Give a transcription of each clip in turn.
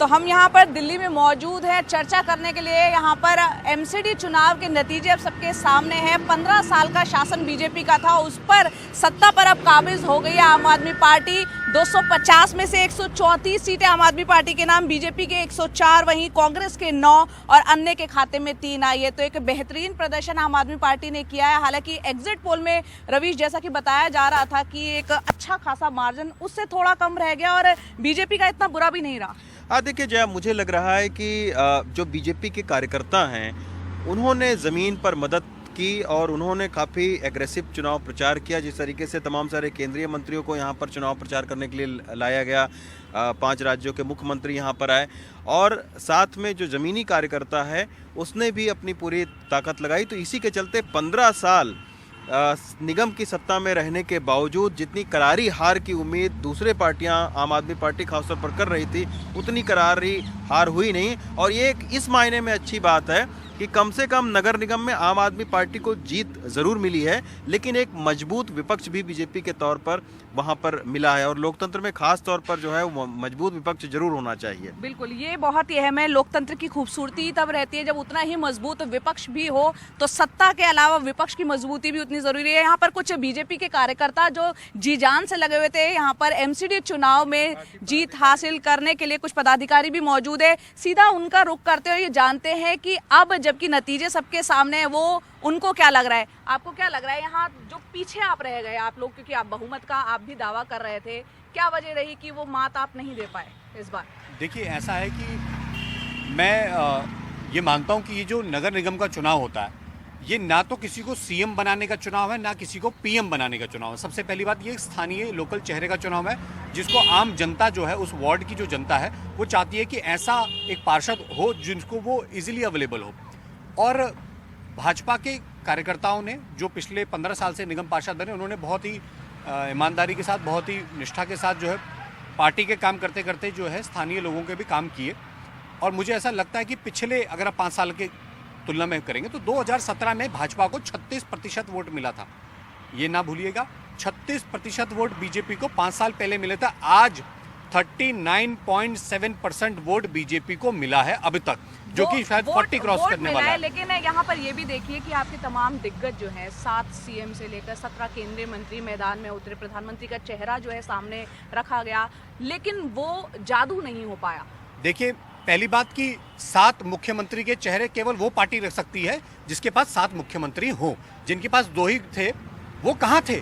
तो हम यहाँ पर दिल्ली में मौजूद हैं चर्चा करने के लिए। यहाँ पर एमसीडी चुनाव के नतीजे अब सबके सामने हैं। 15 साल का शासन बीजेपी का था, उस पर सत्ता पर अब काबिज हो गई है आम आदमी पार्टी। 250 में से 134 सीटें आम आदमी पार्टी के नाम, बीजेपी के 104, वहीं कांग्रेस के 9 और अन्य के खाते में 3 आई है। तो एक बेहतरीन प्रदर्शन आम आदमी पार्टी ने किया है। हालांकि एग्जिट पोल में रवीश, जैसा कि बताया जा रहा था कि एक अच्छा खासा मार्जिन उससे थोड़ा कम रह गया और बीजेपी का इतना बुरा भी नहीं रहा। देखिए जया, मुझे लग रहा है कि जो बीजेपी के कार्यकर्ता हैं उन्होंने ज़मीन पर मदद की और उन्होंने काफ़ी एग्रेसिव चुनाव प्रचार किया। जिस तरीके से तमाम सारे केंद्रीय मंत्रियों को यहाँ पर चुनाव प्रचार करने के लिए लाया गया, 5 राज्यों के मुख्यमंत्री यहाँ पर आए और साथ में जो ज़मीनी कार्यकर्ता है उसने भी अपनी पूरी ताकत लगाई। तो इसी के चलते 15 साल निगम की सत्ता में रहने के बावजूद जितनी करारी हार की उम्मीद दूसरे पार्टियां, आम आदमी पार्टी खासतौर पर कर रही थी, उतनी करारी हार हुई नहीं। और ये इस मायने में अच्छी बात है कि कम से कम नगर निगम में आम आदमी पार्टी को जीत ज़रूर मिली है, लेकिन एक मजबूत विपक्ष भी बीजेपी के तौर पर वहाँ पर मिला है। और लोकतंत्र में खास तौर पर जो है वो मजबूत विपक्ष जरूर होना चाहिए। बिल्कुल, ये बहुत ही अहम है। लोकतंत्र की खूबसूरती तब रहती है जब उतना ही मजबूत विपक्ष भी हो, तो सत्ता के अलावा विपक्ष की मजबूती भी उतनी जरूरी है। यहाँ पर कुछ बीजेपी के कार्यकर्ता जो जी जान से लगे हुए थे यहाँ पर एमसीडी चुनाव में जीत हासिल करने के लिए, कुछ पदाधिकारी भी मौजूद है। सीधा उनका रुख करते हुए ये जानते हैं कि अब जबकि नतीजे सबके सामने है, वो उनको क्या लग रहा है। आपको क्या लग रहा है यहाँ जो पीछे आप रह गए आप लोग, क्योंकि आप बहुमत का आप भी दावा कर रहे थे, क्या वजह रही कि वो मात आप नहीं दे पाए इस बार? देखिए, ऐसा है कि मैं ये मानता हूँ कि ये जो नगर निगम का चुनाव होता है, ये ना तो किसी को सीएम बनाने का चुनाव है, ना किसी को पीएम बनाने का चुनाव है। सबसे पहली बात, ये स्थानीय लोकल चेहरे का चुनाव है, जिसको आम जनता जो है, उस वार्ड की जो जनता है, वो चाहती है कि ऐसा एक पार्षद हो जिनको वो इजीली अवेलेबल हो। और भाजपा के कार्यकर्ताओं ने जो पिछले 15 साल से निगम पार्षद बने, उन्होंने बहुत ही ईमानदारी के साथ, बहुत ही निष्ठा के साथ जो है पार्टी के काम करते करते जो है स्थानीय लोगों के भी काम किए। और मुझे ऐसा लगता है कि पिछले अगर आप 5 साल के तुलना में करेंगे तो 2017 में भाजपा को 36% वोट मिला था। ये ना भूलिएगा, 36% वोट बीजेपी को 5 साल पहले मिले था। आज 39.7% वोट बीजेपी को मिला है अब तक, जो कि शायद 40 क्रॉस करने वाला है। लेकिन यहाँ पर ये भी देखिए कि आपके तमाम दिग्गज जो हैं, 7 सीएम से लेकर 17 केंद्रीय मंत्री मैदान में उतरे, प्रधानमंत्री का चेहरा जो है सामने रखा गया, लेकिन वो जादू नहीं हो पाया। देखिए, पहली बात कि 7 मुख्यमंत्री के चेहरे केवल वो पार्टी रख सकती है जिसके पास 7 मुख्यमंत्री हो। जिनके पास 2 ही थे, वो कहाँ थे?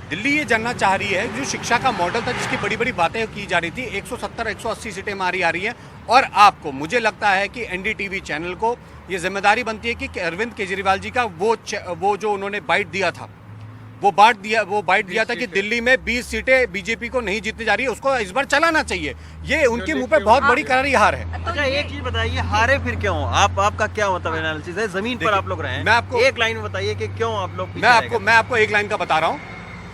दिल्ली ये जानना चाह रही है, जो शिक्षा का मॉडल था, जिसकी बड़ी बड़ी बातें की जा रही थी, 170-180 सीटें मारी आ रही हैं। और आपको, मुझे लगता है कि एनडीटीवी चैनल को ये जिम्मेदारी बनती है कि अरविंद केजरीवाल जी का वो जो उन्होंने बाइट दिया था, वो बाइट दिया था कि दिल्ली में 20 सीटें बीजेपी को नहीं जीतने जा रही है, उसको इस बार चलाना चाहिए। ये उनके मुंह पे बहुत बड़ी करारी हार है। अच्छा, एक चीज बताइए, हारे फिर क्यों? आपका क्या मतलब एनालिसिस है? जमीन पर आप लोग रहे हैं, मैं आपको एक लाइन में बताइए कि क्यों आप लोग? मैं आपको एक लाइन का बता रहा हूँ।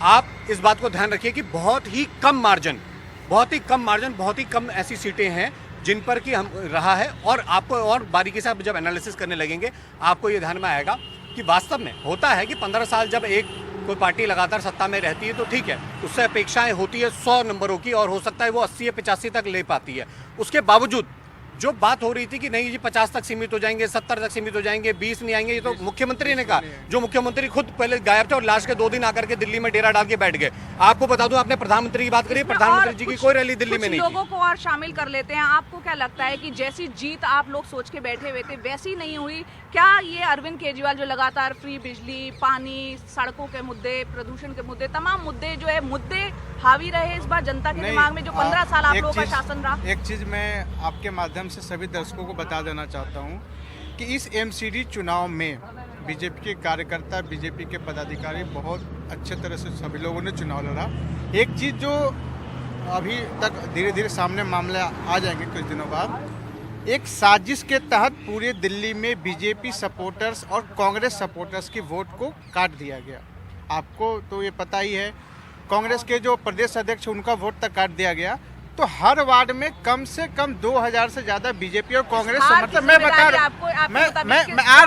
आप इस बात को ध्यान रखिए कि बहुत ही कम मार्जिन, बहुत ही कम ऐसी सीटें हैं जिन पर कि हम रहा है। और आपको और बारीकी से आप जब एनालिसिस करने लगेंगे, आपको ये ध्यान में आएगा कि वास्तव में होता है कि 15 साल जब कोई पार्टी लगातार सत्ता में रहती है तो ठीक है, उससे अपेक्षाएं होती है 100 नंबरों की, और हो सकता है वो 80 या 85 तक ले पाती है। उसके बावजूद जो बात हो रही थी कि नहीं जी 50 तक सीमित हो जाएंगे, 70 तक सीमित हो जाएंगे, 20 नहीं आएंगे, ये तो मुख्यमंत्री ने कहा। जो मुख्यमंत्री खुद पहले गायब थे और लास्ट के 2 दिन आकर के दिल्ली में डेरा डाल के बैठ गए। आपको बता दूं, आपने प्रधानमंत्री की बात करी, प्रधानमंत्री जी की कोई रैली दिल्ली में नहीं की। लोगों को और शामिल कर लेते हैं। आपको क्या लगता है कि जैसी जीत आप लोग सोच के बैठे हुए थे वैसी नहीं हुई? क्या ये अरविंद केजरीवाल जो लगातार फ्री बिजली, पानी, सड़कों के मुद्दे, प्रदूषण के मुद्दे, तमाम मुद्दे जो है मुद्दे हावी रहे इस बार जनता के दिमाग में, जो 15 साल आप लोगों का शासन रहा? एक चीज मैं आपके माध्यम से सभी दर्शकों को बता देना चाहता हूं कि इस एमसीडी चुनाव में बीजेपी के कार्यकर्ता, बीजेपी के पदाधिकारी बहुत अच्छे तरह से सभी लोगों ने चुनाव लड़ा। एक चीज जो अभी तक धीरे धीरे सामने मामले आ जाएंगे कुछ दिनों बाद, एक साजिश के तहत पूरे दिल्ली में बीजेपी सपोर्टर्स और कांग्रेस सपोर्टर्स की वोट को काट दिया गया। आपको तो ये पता ही है, कांग्रेस के जो प्रदेश अध्यक्ष उनका वोट तक काट दिया गया। तो हर वार्ड में कम से कम 2000 से ज्यादा बीजेपी और कांग्रेस समर्थक, मैं बता रहा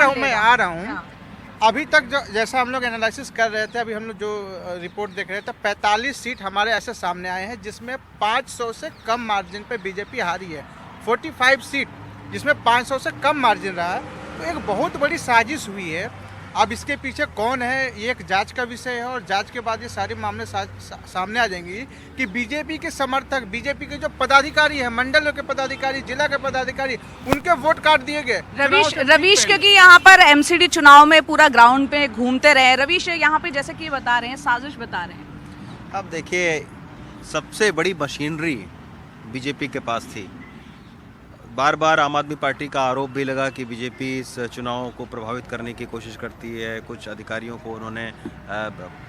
हूँ, मैं आ रहा हूँ। अभी तक जैसा हम लोग एनालिसिस कर रहे थे, अभी हम लोग जो रिपोर्ट देख रहे थे, 45 सीट हमारे ऐसे सामने आए हैं जिसमें 500 से कम मार्जिन पे बीजेपी हारी है। 45 सीट, जिसमें 500 से कम मार्जिन रहा है। तो एक बहुत बड़ी साजिश हुई है। अब इसके पीछे कौन है, ये एक जांच का विषय है, और जांच के बाद ये सारे मामले सामने आ जाएंगी कि बीजेपी के समर्थक, बीजेपी के जो पदाधिकारी हैं, मंडलों के पदाधिकारी, जिला के पदाधिकारी, उनके वोट काट दिए गए। रवीश क्योंकि यहाँ पर एमसीडी चुनाव में पूरा ग्राउंड पे घूमते रहे, रवीश यहाँ पे जैसे कि बता रहे हैं, साजिश बता रहे हैं। अब देखिए, सबसे बड़ी मशीनरी बीजेपी के पास थी। बार बार आम आदमी पार्टी का आरोप भी लगा कि बीजेपी इस चुनाव को प्रभावित करने की कोशिश करती है, कुछ अधिकारियों को उन्होंने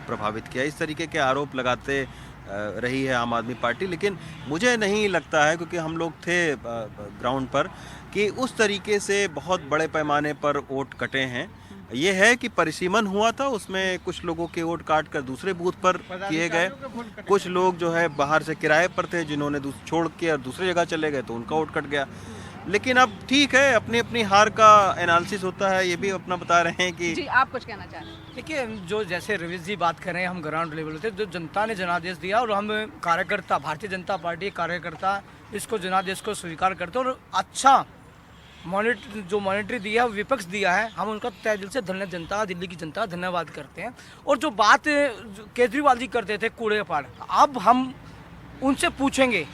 प्रभावित किया, इस तरीके के आरोप लगाते रही है आम आदमी पार्टी। लेकिन मुझे नहीं लगता है, क्योंकि हम लोग थे ग्राउंड पर, कि उस तरीके से बहुत बड़े पैमाने पर वोट कटे हैं। ये है कि परिसीमन हुआ था, उसमें कुछ लोगों के वोट काट कर दूसरे बूथ पर किए गए, कुछ लोग जो है बाहर से किराए पर थे, जिन्होंने छोड़ के और दूसरी जगह चले गए तो उनका वोट कट गया। लेकिन अब ठीक है, अपनी अपनी हार का एनालिसिस होता है, ये भी अपना बता रहे हैं कि जी आप कुछ कहना चाह रहे हैं। देखिए, जो जैसे रवीश जी बात कर रहे हैं, हम ग्राउंड लेवल पे, जो जनता ने जनादेश दिया और हम कार्यकर्ता, भारतीय जनता पार्टी कार्यकर्ता इसको जनादेश को स्वीकार करते हैं और अच्छा मॉनिटरी दिया है, विपक्ष दिया है, हम उनका तहे दिल से धन्यवाद, जनता, दिल्ली की जनता धन्यवाद करते हैं। और जो बात केजरीवाल जी करते थे कूड़े पाड़, अब हम उनसे पूछेंगे,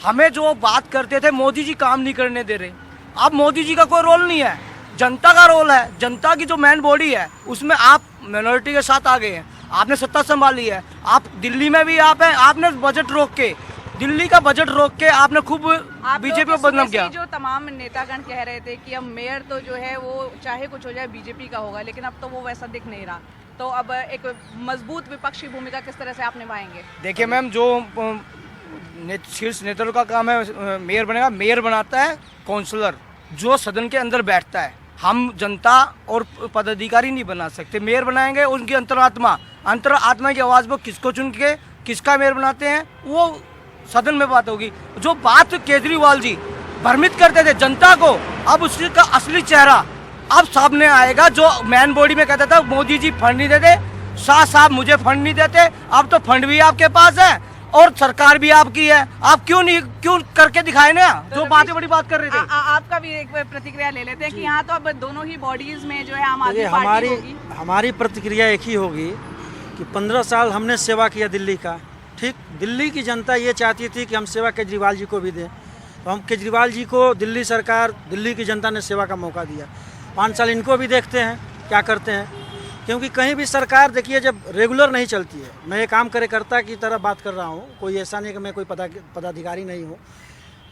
हमें जो बात करते थे मोदी जी काम नहीं करने दे रहे, अब मोदी जी का कोई रोल नहीं है, जनता का रोल है। जनता की जो मेन बॉडी है उसमें आप माइनॉरिटी के साथ आ गए हैं, आपने सत्ता संभाली है, आप दिल्ली में भी आप हैं, आपने बजट रोक के, दिल्ली का बजट रोक के आपने खूब बीजेपी को बदनाम किया। जो तमाम नेतागण कह रहे थे कि अब मेयर तो जो है वो चाहे कुछ हो जाए बीजेपी का होगा, लेकिन अब तो वो वैसा दिख नहीं रहा। तो अब एक मजबूत विपक्षी भूमिका किस तरह से आप निभाएंगे? देखिए मैम, जो शीर्ष नेताओं का काम है, मेयर बनेगा, मेयर बनाता है काउंसलर जो सदन के अंदर बैठता है। हम जनता और पदाधिकारी नहीं बना सकते, मेयर बनाएंगे उनकी अंतरात्मा की आवाज़ को किसको चुन के किसका मेयर बनाते हैं वो सदन में बात होगी। जो बात केजरीवाल जी भ्रमित करते थे जनता को, अब उसका असली चेहरा अब सामने आएगा। जो मैन बॉडी में कहता था मोदी जी फंड नहीं देते, शाह साहब मुझे फंड नहीं देते, अब तो फंड भी आपके पास है और सरकार भी आपकी है, आप क्यों करके दिखाए ना जो बातें बड़ी बात कर रहे थे। आपका भी एक प्रतिक्रिया ले लेते हैं कि यहाँ तो अब दोनों ही बॉडीज में जो है आम आदमी पार्टी होगी। हमारी प्रतिक्रिया एक ही होगी कि 15 साल हमने सेवा किया दिल्ली का, ठीक। दिल्ली की जनता ये चाहती थी कि हम सेवा केजरीवाल जी को भी दें, तो हम केजरीवाल जी को दिल्ली सरकार, दिल्ली की जनता ने सेवा का मौका दिया। 5 साल इनको भी देखते हैं क्या करते हैं, क्योंकि कहीं भी सरकार देखिए जब रेगुलर नहीं चलती है, मैं एक काम कार्यकर्ता की तरह बात कर रहा हूँ, कोई ऐसा नहीं कि मैं कोई पदाधिकारी नहीं हूँ।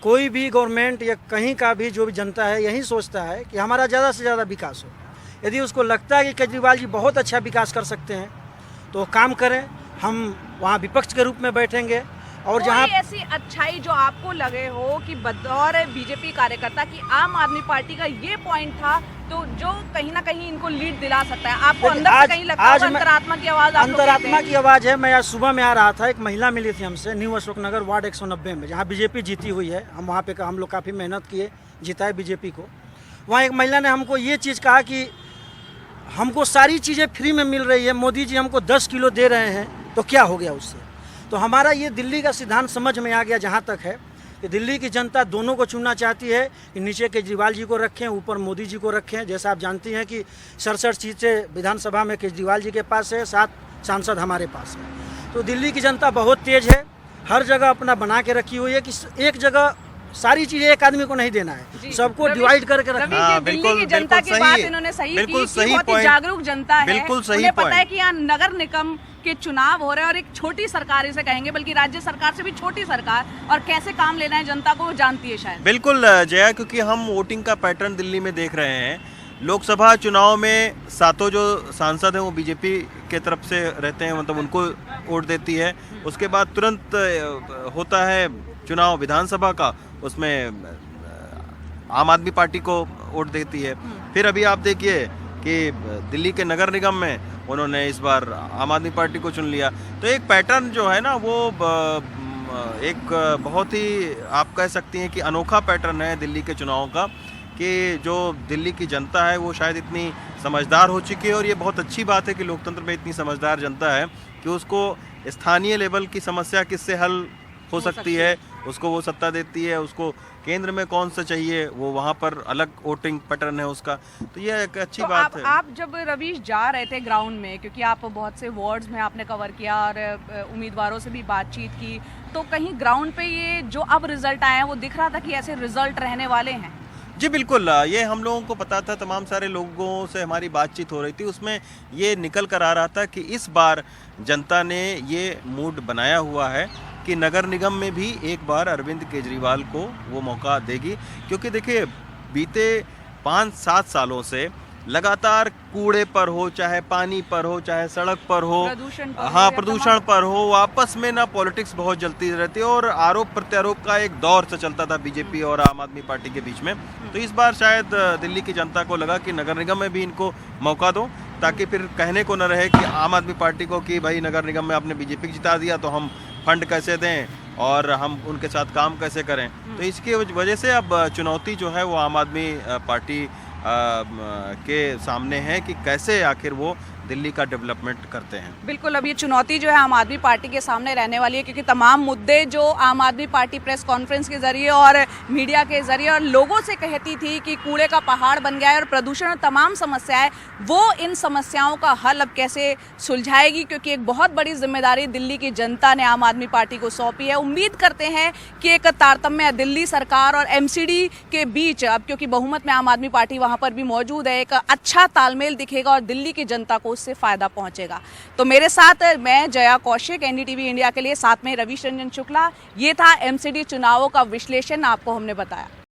कोई भी गवर्नमेंट या कहीं का भी जो भी जनता है यही सोचता है कि हमारा ज़्यादा से ज़्यादा विकास हो। यदि उसको लगता है कि केजरीवाल जी बहुत अच्छा विकास कर सकते हैं तो काम करें, हम वहाँ विपक्ष के रूप में बैठेंगे। और जहाँ ऐसी अच्छाई जो आपको लगे हो कि बतौर बीजेपी कार्यकर्ता की आम आदमी पार्टी का ये पॉइंट था, तो जो कहीं ना कहीं इनको लीड दिला सकता है, आपको अंदर से कहीं लगता है अंतरात्मा की आवाज़? अंतरात्मा की आवाज़ है। मैं आज सुबह में आ रहा था, एक महिला मिली थी हमसे न्यू अशोक नगर वार्ड 190 में, जहाँ बीजेपी जीती हुई है। हम वहाँ पे हम लोग काफ़ी मेहनत किए, जिताए बीजेपी को। वहाँ एक महिला ने हमको ये चीज़ कहा कि हमको सारी चीज़ें फ्री में मिल रही है, मोदी जी हमको 10 किलो दे रहे हैं, तो क्या हो गया उससे। तो हमारा ये दिल्ली का सिद्धांत समझ में आ गया, जहाँ तक है कि दिल्ली की जनता दोनों को चुनना चाहती है कि नीचे केजरीवाल जी को रखें, ऊपर मोदी जी को रखें। जैसा आप जानती हैं कि 67 सीटें विधानसभा में केजरीवाल जी के पास है, 7 सांसद हमारे पास है। तो दिल्ली की जनता बहुत तेज है, हर जगह अपना बना के रखी हुई है कि एक जगह सारी चीजें एक आदमी को नहीं देना है, सबको डिवाइड करके रखना है। दिल्ली की जनता की बात इन्होंने सही की, बहुत ही जागरूक जनता है, उन्हें पता है कि यहाँ नगर निगम के चुनाव हो रहे हैं और एक छोटी सरकार इसे कहेंगे, बल्कि राज्य सरकार से भी छोटी सरकार, और कैसे काम लेना है जनता को जानती है शायद। बिल्कुल जया, क्योंकि हम वोटिंग का पैटर्न दिल्ली में देख रहे हैं। लोकसभा चुनाव में 7 जो सांसद हैं वो बीजेपी के तरफ से रहते हैं, मतलब उनको वोट देती है। उसके बाद तुरंत होता है चुनाव विधानसभा का, उसमें आम आदमी पार्टी को वोट देती है। फिर अभी आप देखिए कि दिल्ली के नगर निगम में उन्होंने इस बार आम आदमी पार्टी को चुन लिया। तो एक पैटर्न जो है ना वो एक बहुत ही आप कह सकती हैं कि अनोखा पैटर्न है दिल्ली के चुनाव का, कि जो दिल्ली की जनता है वो शायद इतनी समझदार हो चुकी है। और ये बहुत अच्छी बात है कि लोकतंत्र में इतनी समझदार जनता है कि उसको स्थानीय लेवल की समस्या किससे हल हो सकती है उसको वो सत्ता देती है, उसको केंद्र में कौन सा चाहिए वो वहाँ पर अलग वोटिंग पैटर्न है उसका। तो ये एक अच्छी तो बात है। आप जब रवीश जा रहे थे ग्राउंड में, क्योंकि आप बहुत से वार्ड्स में आपने कवर किया और उम्मीदवारों से भी बातचीत की, तो कहीं ग्राउंड पे ये जो अब रिजल्ट आए हैं वो दिख रहा था कि ऐसे रिजल्ट रहने वाले हैं? जी बिल्कुल, ये हम लोगों को पता था, तमाम सारे लोगों से हमारी बातचीत हो रही थी, उसमें ये निकल कर आ रहा था कि इस बार जनता ने ये मूड बनाया हुआ है कि नगर निगम में भी एक बार अरविंद केजरीवाल को वो मौका देगी। क्योंकि देखिए बीते 5-7 सालों से लगातार कूड़े पर हो, चाहे पानी पर हो, चाहे सड़क पर हो, प्रदूषण पर हो हाँ या प्रदूषण पर हो, आपस में ना पॉलिटिक्स बहुत जलती रहती है और आरोप प्रत्यारोप का एक दौर से चलता था बीजेपी और आम आदमी पार्टी के बीच में। तो इस बार शायद दिल्ली की जनता को लगा कि नगर निगम में भी इनको मौका दो, ताकि फिर कहने को न रहे कि आम आदमी पार्टी को कि भाई नगर निगम में आपने बीजेपी को जिता दिया तो हम फंड कैसे दें और हम उनके साथ काम कैसे करें। तो इसकी वजह से अब चुनौती जो है वो आम आदमी पार्टी के सामने है कि कैसे आखिर वो दिल्ली का डेवलपमेंट करते हैं। बिल्कुल, अब ये चुनौती जो है आम आदमी पार्टी के सामने रहने वाली है, क्योंकि तमाम मुद्दे जो आम आदमी पार्टी प्रेस कॉन्फ्रेंस के जरिए और मीडिया के जरिए और लोगों से कहती थी कि कूड़े का पहाड़ बन गया है और प्रदूषण और तमाम समस्याएं, वो इन समस्याओं का हल अब कैसे सुलझाएगी, क्योंकि एक बहुत बड़ी जिम्मेदारी दिल्ली की जनता ने आम आदमी पार्टी को सौंपी है। उम्मीद करते हैं कि एक तारतम्य दिल्ली सरकार और एमसीडी के बीच, अब क्योंकि बहुमत में आम आदमी पार्टी वहाँ पर भी मौजूद है, एक अच्छा तालमेल दिखेगा और दिल्ली की जनता को उससे फायदा पहुंचेगा। तो मेरे साथ मैं जया कौशिक, एनडीटीवी इंडिया के लिए, साथ में रवीश रंजन शुक्ला। ये था एमसीडी चुनावों का विश्लेषण, आपको हमने बताया।